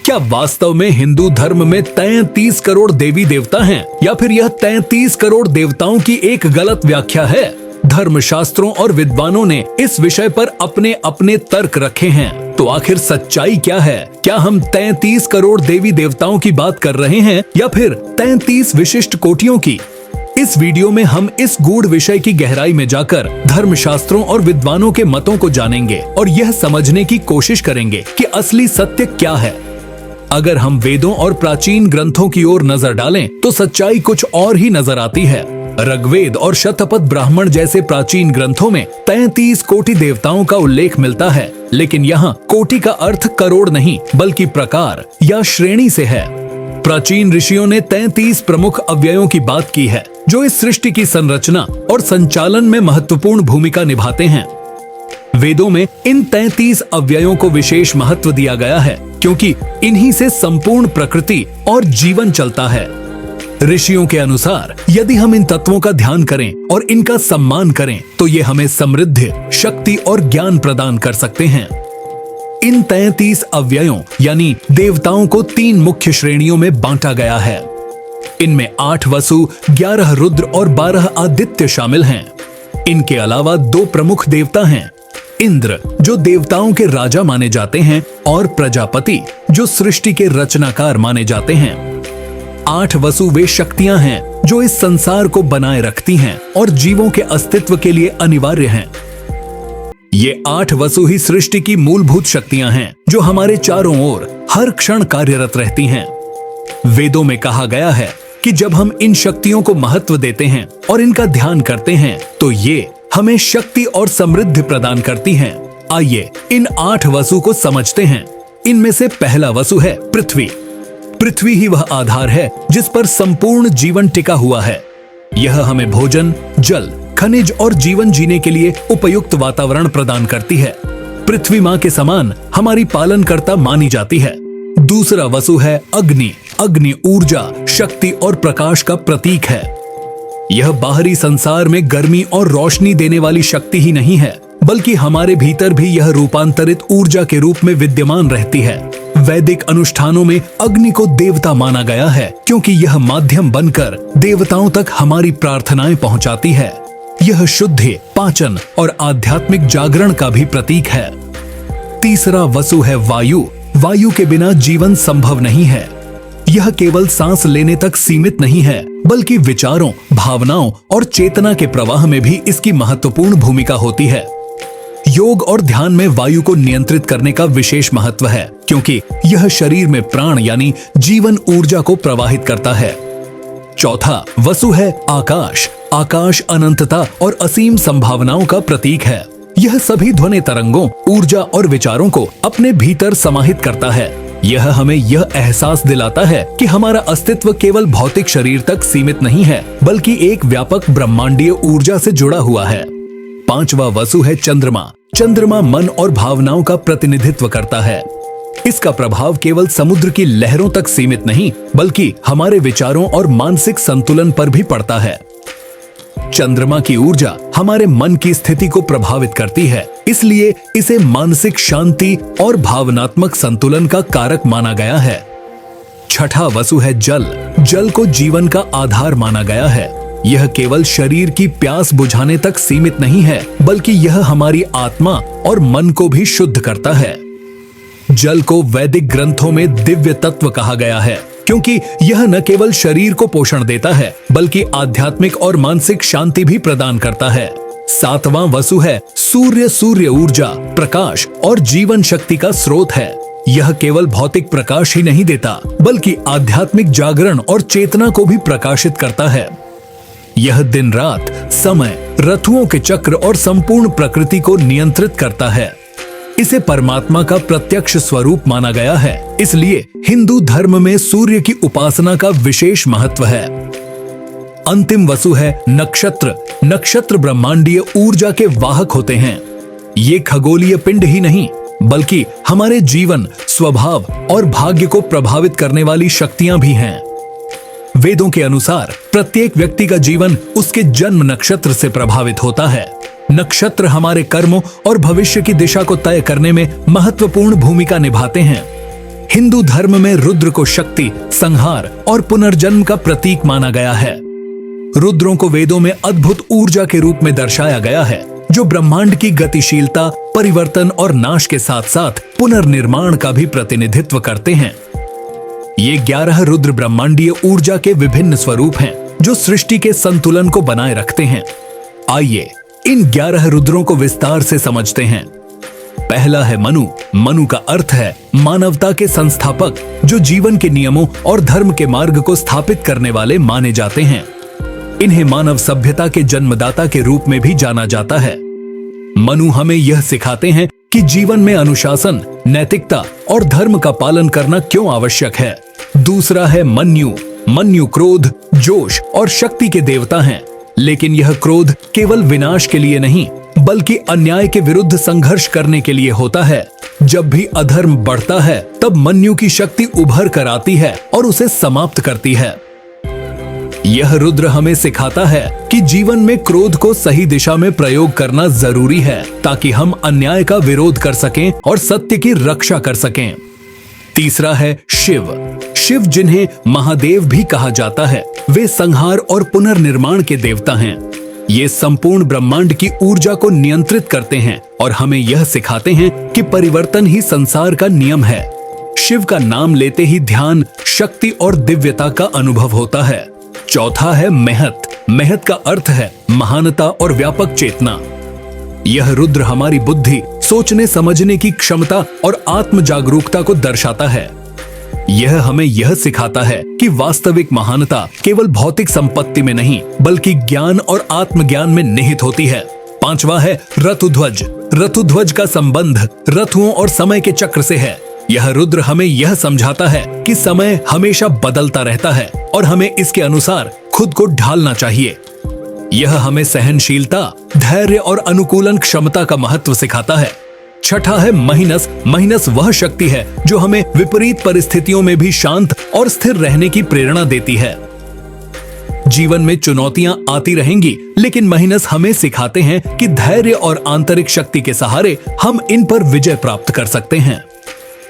क्या वास्तव में हिंदू धर्म में 33 करोड़ देवी देवता हैं, या फिर यह 33 करोड़ देवताओं की एक गलत व्याख्या है? धर्मशास्त्रों और विद्वानों ने इस विषय पर अपने अपने तर्क रखे हैं। तो आखिर सच्चाई क्या है? क्या हम 33 करोड़ देवी देवताओं की बात कर रहे हैं या फिर 33 विशिष्ट कोटियों की? इस वीडियो में हम इस गूढ़ विषय की गहराई में जाकर धर्मशास्त्रों और विद्वानों के मतों को जानेंगे और यह समझने की कोशिश करेंगे कि असली सत्य क्या है। अगर हम वेदों और प्राचीन ग्रंथों की ओर नजर डालें तो सच्चाई कुछ और ही नजर आती है। ऋग्वेद और शतपथ ब्राह्मण जैसे प्राचीन ग्रंथों में 33 कोटि देवताओं का उल्लेख मिलता है, लेकिन यहाँ कोटि का अर्थ करोड़ नहीं बल्कि प्रकार या श्रेणी से है। प्राचीन ऋषियों ने 33 प्रमुख अव्ययों की बात की है जो इस सृष्टि की संरचना और संचालन में महत्वपूर्ण भूमिका निभाते हैं। वेदों में इन 33 अव्ययों को विशेष महत्व दिया गया है क्योंकि इन्हीं से संपूर्ण प्रकृति और जीवन चलता है। ऋषियों के अनुसार यदि हम इन तत्वों का ध्यान करें और इनका सम्मान करें तो ये हमें समृद्धि, शक्ति और ज्ञान प्रदान कर सकते हैं। इन 33 अव्ययों यानी देवताओं को 3 मुख्य श्रेणियों में बांटा गया है। इनमें 8 वसु, 11 रुद्र और 12 आदित्य शामिल हैं। इनके अलावा 2 प्रमुख देवता हैं, इंद्र जो देवताओं के राजा माने जाते हैं और प्रजापति जो सृष्टि के रचनाकार माने जाते हैं। 8 वसु वे शक्तियां हैं जो इस संसार को बनाए रखती हैं और जीवों के अस्तित्व के लिए अनिवार्य हैं। ये 8 वसु ही सृष्टि की मूलभूत शक्तियां हैं जो हमारे चारों ओर हर क्षण कार्यरत रहती हैं। वेदों में कहा गया है कि जब हम इन शक्तियों को महत्व देते हैं और इनका ध्यान करते हैं तो ये हमें शक्ति और समृद्धि प्रदान करती हैं। आइए इन 8 वसु को समझते हैं। इनमें से पहला वसु है पृथ्वी। पृथ्वी ही वह आधार है जिस पर संपूर्ण जीवन टिका हुआ है। यह हमें भोजन, जल, खनिज और जीवन जीने के लिए उपयुक्त वातावरण प्रदान करती है। पृथ्वी मां के समान हमारी पालनकर्ता मानी जाती है। दूसरा वसु है अग्नि। अग्नि ऊर्जा, शक्ति और प्रकाश का प्रतीक है। यह बाहरी संसार में गर्मी और रोशनी देने वाली शक्ति ही नहीं है बल्कि हमारे भीतर भी यह रूपांतरित ऊर्जा के रूप में विद्यमान रहती है। वैदिक अनुष्ठानों में अग्नि को देवता माना गया है क्योंकि यह माध्यम बनकर देवताओं तक हमारी प्रार्थनाएं पहुंचाती है। यह शुद्धि, पाचन और आध्यात्मिक जागरण का भी प्रतीक है। तीसरा वसु है वायु। वायु के बिना जीवन संभव नहीं है। यह केवल सांस लेने तक सीमित नहीं है बल्कि विचारों, भावनाओं और चेतना के प्रवाह में भी इसकी महत्वपूर्ण भूमिका होती है। योग और ध्यान में वायु को नियंत्रित करने का विशेष महत्व है क्योंकि यह शरीर में प्राण यानी जीवन ऊर्जा को प्रवाहित करता है। चौथा वसु है आकाश। आकाश अनंतता और असीम संभावनाओं का प्रतीक है। यह सभी ध्वनि तरंगों, ऊर्जा और विचारों को अपने भीतर समाहित करता है। यह हमें यह एहसास दिलाता है कि हमारा अस्तित्व केवल भौतिक शरीर तक सीमित नहीं है बल्कि एक व्यापक ब्रह्मांडीय ऊर्जा से जुड़ा हुआ है। पांचवा वसु है चंद्रमा। चंद्रमा मन और भावनाओं का प्रतिनिधित्व करता है। इसका प्रभाव केवल समुद्र की लहरों तक सीमित नहीं बल्कि हमारे विचारों और मानसिक संतुलन पर भी पड़ता है। चंद्रमा की ऊर्जा हमारे मन की स्थिति को प्रभावित करती है, इसलिए इसे मानसिक शांति और भावनात्मक संतुलन का कारक माना गया है। छठा वसु है जल। जल को जीवन का आधार माना गया है। यह केवल शरीर की प्यास बुझाने तक सीमित नहीं है बल्कि यह हमारी आत्मा और मन को भी शुद्ध करता है। जल को वैदिक ग्रंथों में दिव्य तत्व कहा गया है क्योंकि यह न केवल शरीर को पोषण देता है बल्कि आध्यात्मिक और मानसिक शांति भी प्रदान करता है। सातवां वसु है सूर्य। सूर्य ऊर्जा, प्रकाश और जीवन शक्ति का स्रोत है। यह केवल भौतिक प्रकाश ही नहीं देता बल्कि आध्यात्मिक जागरण और चेतना को भी प्रकाशित करता है। यह दिन रात, समय, ऋतुओं के चक्र और संपूर्ण प्रकृति को नियंत्रित करता है। इसे परमात्मा का प्रत्यक्ष स्वरूप माना गया है, इसलिए हिंदू धर्म में सूर्य की उपासना का विशेष महत्व है। अंतिम वसु है नक्षत्र। नक्षत्र ब्रह्मांडीय ऊर्जा के वाहक होते हैं। ये खगोलीय पिंड ही नहीं बल्कि हमारे जीवन, स्वभाव और भाग्य को प्रभावित करने वाली शक्तियां भी हैं। वेदों के अनुसार प्रत्येक व्यक्ति का जीवन उसके जन्म नक्षत्र से प्रभावित होता है। नक्षत्र हमारे कर्मों और भविष्य की दिशा को तय करने में महत्वपूर्ण भूमिका निभाते हैं। हिंदू धर्म में रुद्र को शक्ति, संहार और पुनर्जन्म का प्रतीक माना गया है। रुद्रों को वेदों में अद्भुत ऊर्जा के रूप में दर्शाया गया है, जो ब्रह्मांड की गतिशीलता, परिवर्तन और नाश के साथ साथ पुनर्निर्माण का भी प्रतिनिधित्व करते हैं। ये 11 रुद्र ब्रह्मांडीय ऊर्जा के विभिन्न स्वरूप हैं, जो सृष्टि के संतुलन को बनाए रखते हैं। आइए इन 11 रुद्रों को विस्तार से समझते हैं। पहला है मनु। मनु का अर्थ है मानवता के संस्थापक, जो जीवन के नियमों और धर्म के मार्ग को स्थापित करने वाले माने जाते हैं। इन्हें मानव सभ्यता के जन्मदाता के रूप में भी जाना जाता है। मनु हमें यह सिखाते हैं कि जीवन में अनुशासन, नैतिकता और धर्म का पालन करना क्यों आवश्यक है। दूसरा है मन्यु। मन्यु क्रोध, जोश और शक्ति के देवता हैं, लेकिन यह क्रोध केवल विनाश के लिए नहीं, बल्कि अन्याय के विरुद्ध संघर्ष करने के लिए होता है। जब भी अधर्म बढ़ता है, तब मन्यु की शक्ति उभर कर आती है और उसे समाप्त करती है। यह रुद्र हमें सिखाता है कि जीवन में क्रोध को सही दिशा में प्रयोग करना जरूरी है, ताकि हम अन्याय का विरोध कर सकें और सत्य की रक्षा कर सकें। तीसरा है शिव। शिव, जिन्हें महादेव भी कहा जाता है, वे संहार और पुनर्निर्माण के देवता हैं। ये संपूर्ण ब्रह्मांड की ऊर्जा को नियंत्रित करते हैं और हमें यह सिखाते हैं कि परिवर्तन ही संसार का नियम है। शिव का नाम लेते ही ध्यान, शक्ति और दिव्यता का अनुभव होता है। चौथा है महत। महत का अर्थ है महानता और व्यापक चेतना। यह रुद्र हमारी बुद्धि, सोचने समझने की क्षमता और आत्म जागरूकता को दर्शाता है। यह हमें यह सिखाता है कि वास्तविक महानता केवल भौतिक संपत्ति में नहीं, बल्कि ज्ञान और आत्मज्ञान में निहित होती है। पांचवा है रथुध्वज। रथुध्वज का संबंध रथुओं और समय के चक्र से है। यह रुद्र हमें यह समझाता है कि समय हमेशा बदलता रहता है और हमें इसके अनुसार खुद को ढालना चाहिए। यह हमें सहनशीलता, धैर्य और अनुकूलन क्षमता का महत्व सिखाता है। छठा है महिनस। महिनस वह शक्ति है जो हमें विपरीत परिस्थितियों में भी शांत और स्थिर रहने की प्रेरणा देती है। जीवन में चुनौतियां आती रहेंगी, लेकिन महिनस हमें सिखाते हैं कि धैर्य और आंतरिक शक्ति के सहारे हम इन पर विजय प्राप्त कर सकते हैं।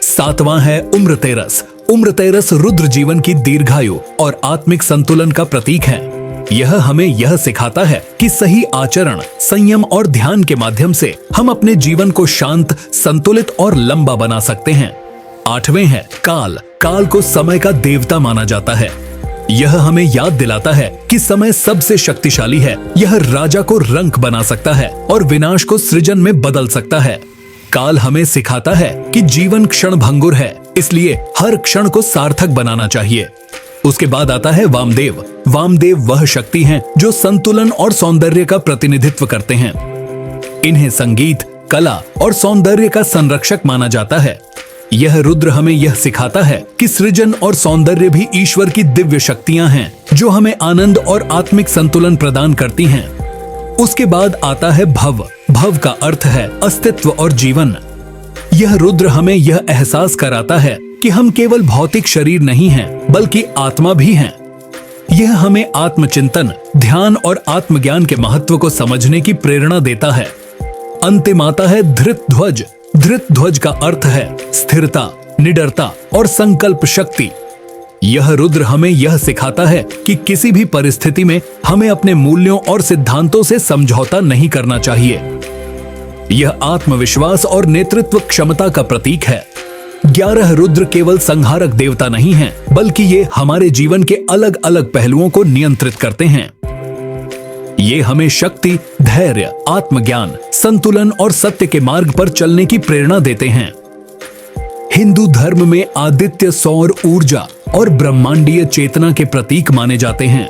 सातवां है उम्रतेरस। उम्रतेरस रुद्र जीवन की दीर्घायु और आत्मिक संतुलन का प्रतीक है। यह हमें यह सिखाता है कि सही आचरण, संयम और ध्यान के माध्यम से हम अपने जीवन को शांत, संतुलित और लंबा बना सकते हैं। आठवें है काल। काल को समय का देवता माना जाता है। यह हमें याद दिलाता है कि समय सबसे शक्तिशाली है। यह राजा को रंक बना सकता है और विनाश को सृजन में बदल सकता है। काल हमें सिखाता है कि जीवन क्षण भंगुर है, इसलिए हर क्षण को सार्थक बनाना चाहिए। उसके बाद आता है वामदेव। वामदेव वह शक्ति हैं जो संतुलन और सौंदर्य का प्रतिनिधित्व करते हैं। इन्हें संगीत, कला और सौंदर्य का संरक्षक माना जाता है। यह रुद्र हमें यह सिखाता है कि सृजन और सौंदर्य भी ईश्वर की दिव्य शक्तियां हैं, जो हमें आनंद और आत्मिक संतुलन प्रदान करती हैं। उसके बाद आता है भव। भव का अर्थ है अस्तित्व और जीवन। यह रुद्र हमें यह एहसास कराता है कि हम केवल भौतिक शरीर नहीं हैं, बल्कि आत्मा भी हैं। यह हमें आत्मचिंतन, ध्यान और आत्मज्ञान के महत्व को समझने की प्रेरणा देता है। अंतिम आता है धृत ध्वज। धृत ध्वज का अर्थ है स्थिरता, निडरता और संकल्प शक्ति। यह रुद्र हमें यह सिखाता है कि किसी भी परिस्थिति में हमें अपने मूल्यों और सिद्धांतों से समझौता नहीं करना चाहिए। यह आत्मविश्वास और नेतृत्व क्षमता का प्रतीक है। 11 रुद्र केवल संहारक देवता नहीं हैं, बल्कि ये हमारे जीवन के अलग अलग पहलुओं को नियंत्रित करते हैं। ये हमें शक्ति, धैर्य, आत्मज्ञान, संतुलन और सत्य के मार्ग पर चलने की प्रेरणा देते हैं। हिंदू धर्म में आदित्य सौर ऊर्जा और ब्रह्मांडीय चेतना के प्रतीक माने जाते हैं।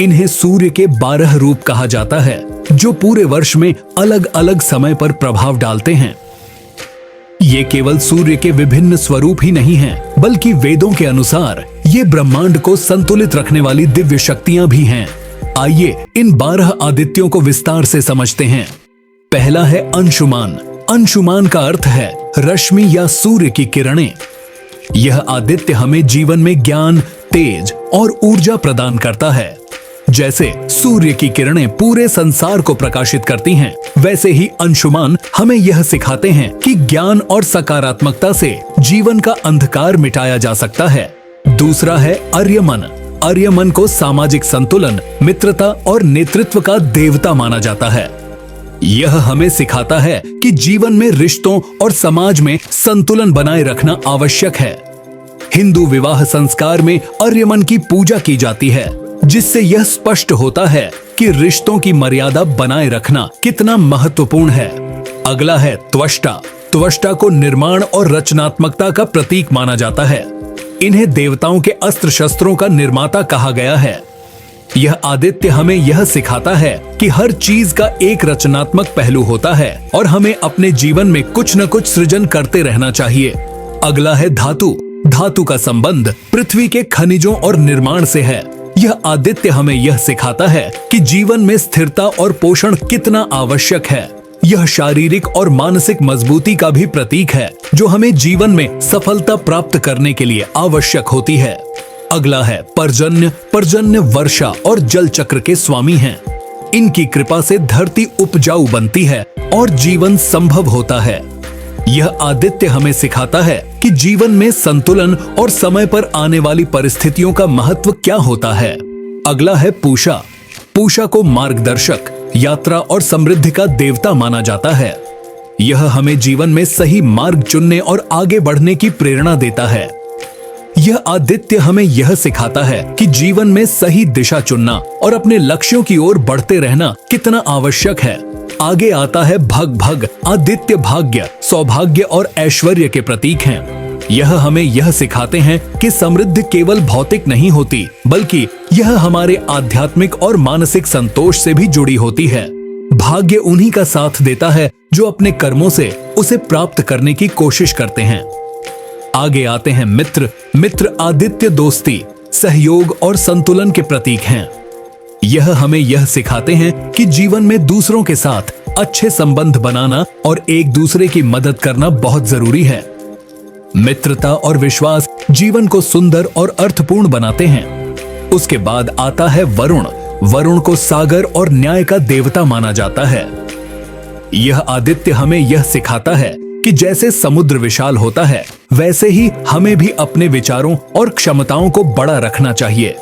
इन्हें सूर्य के 12 रूप कहा जाता है, जो पूरे वर्ष में अलग अलग समय पर प्रभाव डालते हैं। ये केवल सूर्य के विभिन्न स्वरूप ही नहीं हैं, बल्कि वेदों के अनुसार ये ब्रह्मांड को संतुलित रखने वाली दिव्य शक्तियां भी हैं। आइए इन 12 आदित्यों को विस्तार से समझते हैं। पहला है अंशुमान। अंशुमान का अर्थ है रश्मि या सूर्य की किरणें। यह आदित्य हमें जीवन में ज्ञान, तेज और ऊर्जा प्रदान करता है। जैसे सूर्य की किरणें पूरे संसार को प्रकाशित करती हैं, वैसे ही अंशुमान हमें यह सिखाते हैं कि ज्ञान और सकारात्मकता से जीवन का अंधकार मिटाया जा सकता है। दूसरा है आर्यमन। आर्यमन को सामाजिक संतुलन, मित्रता और नेतृत्व का देवता माना जाता है। यह हमें सिखाता है कि जीवन में रिश्तों और समाज में संतुलन बनाए रखना आवश्यक है। हिंदू विवाह संस्कार में आर्यमन की पूजा की जाती है, जिससे यह स्पष्ट होता है कि रिश्तों की मर्यादा बनाए रखना कितना महत्वपूर्ण है। अगला है त्वष्टा। त्वष्टा को निर्माण और रचनात्मकता का प्रतीक माना जाता है। इन्हें देवताओं के अस्त्र शस्त्रों का निर्माता कहा गया है। यह आदित्य हमें यह सिखाता है कि हर चीज का एक रचनात्मक पहलू होता है और हमें अपने जीवन में कुछ न कुछ सृजन करते रहना चाहिए। अगला है धातु। धातु का संबंध पृथ्वी के खनिजों और निर्माण से है। यह आदित्य हमें यह सिखाता है कि जीवन में स्थिरता और पोषण कितना आवश्यक है। यह शारीरिक और मानसिक मजबूती का भी प्रतीक है, जो हमें जीवन में सफलता प्राप्त करने के लिए आवश्यक होती है। अगला है पर्जन्य। पर्जन्य वर्षा और जल चक्र के स्वामी हैं। इनकी कृपा से धरती उपजाऊ बनती है और जीवन संभव होता है। यह आदित्य हमें सिखाता है कि जीवन में संतुलन और समय पर आने वाली परिस्थितियों का महत्व क्या होता है। अगला है पूषा। पूषा को मार्गदर्शक, यात्रा और समृद्धि का देवता माना जाता है। यह हमें जीवन में सही मार्ग चुनने और आगे बढ़ने की प्रेरणा देता है। यह आदित्य हमें यह सिखाता है कि जीवन में सही दिशा चुनना और अपने लक्ष्यों की ओर बढ़ते रहना कितना आवश्यक है। आगे आता है भग। भग आदित्य भाग्य, सौभाग्य और ऐश्वर्य के प्रतीक हैं। यह हमें यह सिखाते हैं कि समृद्धि केवल भौतिक नहीं होती, बल्कि यह हमारे आध्यात्मिक और मानसिक संतोष से भी जुड़ी होती है। भाग्य उन्हीं का साथ देता है जो अपने कर्मों से उसे प्राप्त करने की कोशिश करते हैं। आगे आते हैं मित्र। मित्र आदित्य दोस्ती, सहयोग और संतुलन के प्रतीक हैं। यह हमें यह सिखाते हैं कि जीवन में दूसरों के साथ अच्छे संबंध बनाना और एक दूसरे की मदद करना बहुत जरूरी है। मित्रता और विश्वास जीवन को सुंदर और अर्थपूर्ण बनाते हैं। उसके बाद आता है वरुण। वरुण को सागर और न्याय का देवता माना जाता है। यह आदित्य हमें यह सिखाता है कि जैसे समुद्र विशाल होता है, वैसे ही हमें भी अपने विचारों और क्षमताओं को बड़ा रखना चाहिए।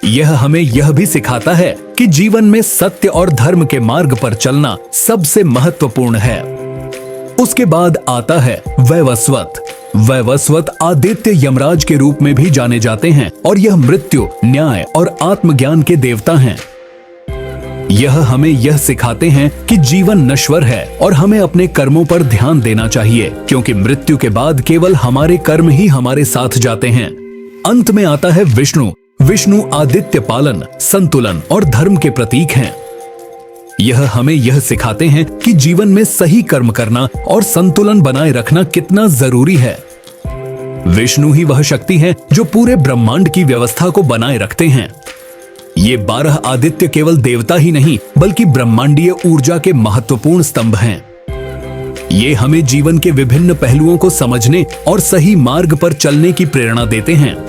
यह हमें यह भी सिखाता है कि जीवन में सत्य और धर्म के मार्ग पर चलना सबसे महत्वपूर्ण है। उसके बाद आता है वैवस्वत। वैवस्वत आदित्य यमराज के रूप में भी जाने जाते हैं और यह मृत्यु, न्याय और आत्मज्ञान के देवता हैं। यह हमें यह सिखाते हैं कि जीवन नश्वर है और हमें अपने कर्मों पर ध्यान देना चाहिए, क्योंकि मृत्यु के बाद केवल हमारे कर्म ही हमारे साथ जाते हैं। अंत में आता है विष्णु। विष्णु आदित्य पालन, संतुलन और धर्म के प्रतीक हैं। यह हमें यह सिखाते हैं कि जीवन में सही कर्म करना और संतुलन बनाए रखना कितना जरूरी है। विष्णु ही वह शक्ति है जो पूरे ब्रह्मांड की व्यवस्था को बनाए रखते हैं। ये 12 आदित्य केवल देवता ही नहीं, बल्कि ब्रह्मांडीय ऊर्जा के महत्वपूर्ण स्तंभ हैं। ये हमें जीवन के विभिन्न पहलुओं को समझने और सही मार्ग पर चलने की प्रेरणा देते हैं।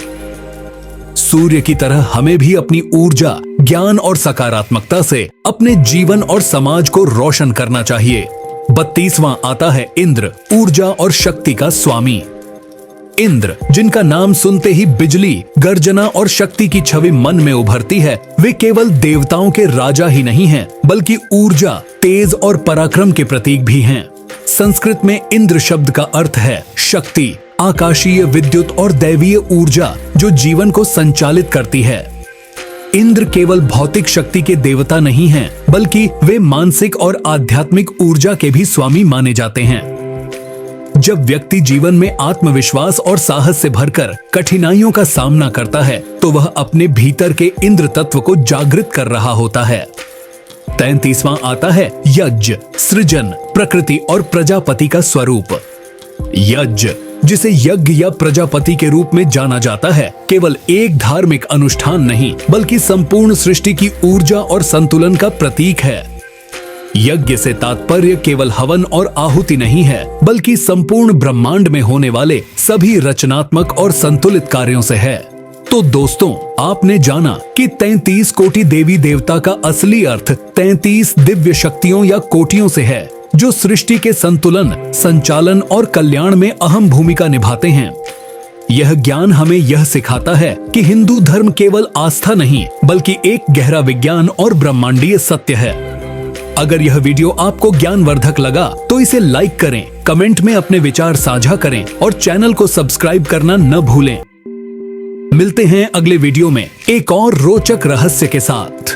सूर्य की तरह हमें भी अपनी ऊर्जा, ज्ञान और सकारात्मकता से अपने जीवन और समाज को रोशन करना चाहिए। 32वां आता है इंद्र। ऊर्जा और शक्ति का स्वामी। इंद्र, जिनका नाम सुनते ही बिजली, गर्जना और शक्ति की छवि मन में उभरती है, वे केवल देवताओं के राजा ही नहीं हैं, बल्कि ऊर्जा, तेज और पराक्रम के प्रतीक भी हैं। संस्कृत में इंद्र शब्द का अर्थ है शक्ति, आकाशीय विद्युत और दैवीय ऊर्जा जो जीवन को संचालित करती है। इंद्र केवल भौतिक शक्ति के देवता नहीं हैं, बल्कि वे मानसिक और आध्यात्मिक ऊर्जा के भी स्वामी माने जाते हैं। जब व्यक्ति जीवन में आत्मविश्वास और साहस से भरकर कठिनाइयों का सामना करता है, तो वह अपने भीतर के इंद्र तत्व को जागृत कर रहा होता है। 33वां आता है यज्ञ। सृजन, प्रकृति और प्रजापति का स्वरूप। यज्ञ, जिसे यज्ञ या प्रजापति के रूप में जाना जाता है, केवल एक धार्मिक अनुष्ठान नहीं, बल्कि संपूर्ण सृष्टि की ऊर्जा और संतुलन का प्रतीक है। यज्ञ से तात्पर्य केवल हवन और आहुति नहीं है, बल्कि संपूर्ण ब्रह्मांड में होने वाले सभी रचनात्मक और संतुलित कार्यों से है। तो दोस्तों, आपने जाना कि 33 कोटि देवी देवता का असली अर्थ 33 दिव्य शक्तियों या कोटियों से है, जो सृष्टि के संतुलन, संचालन और कल्याण में अहम भूमिका निभाते हैं। यह ज्ञान हमें यह सिखाता है कि हिंदू धर्म केवल आस्था नहीं, बल्कि एक गहरा विज्ञान और ब्रह्मांडीय सत्य है। अगर यह वीडियो आपको ज्ञानवर्धक लगा तो इसे लाइक करें, कमेंट में अपने विचार साझा करें और चैनल को सब्सक्राइब करना न भूलें। मिलते हैं अगले वीडियो में एक और रोचक रहस्य के साथ।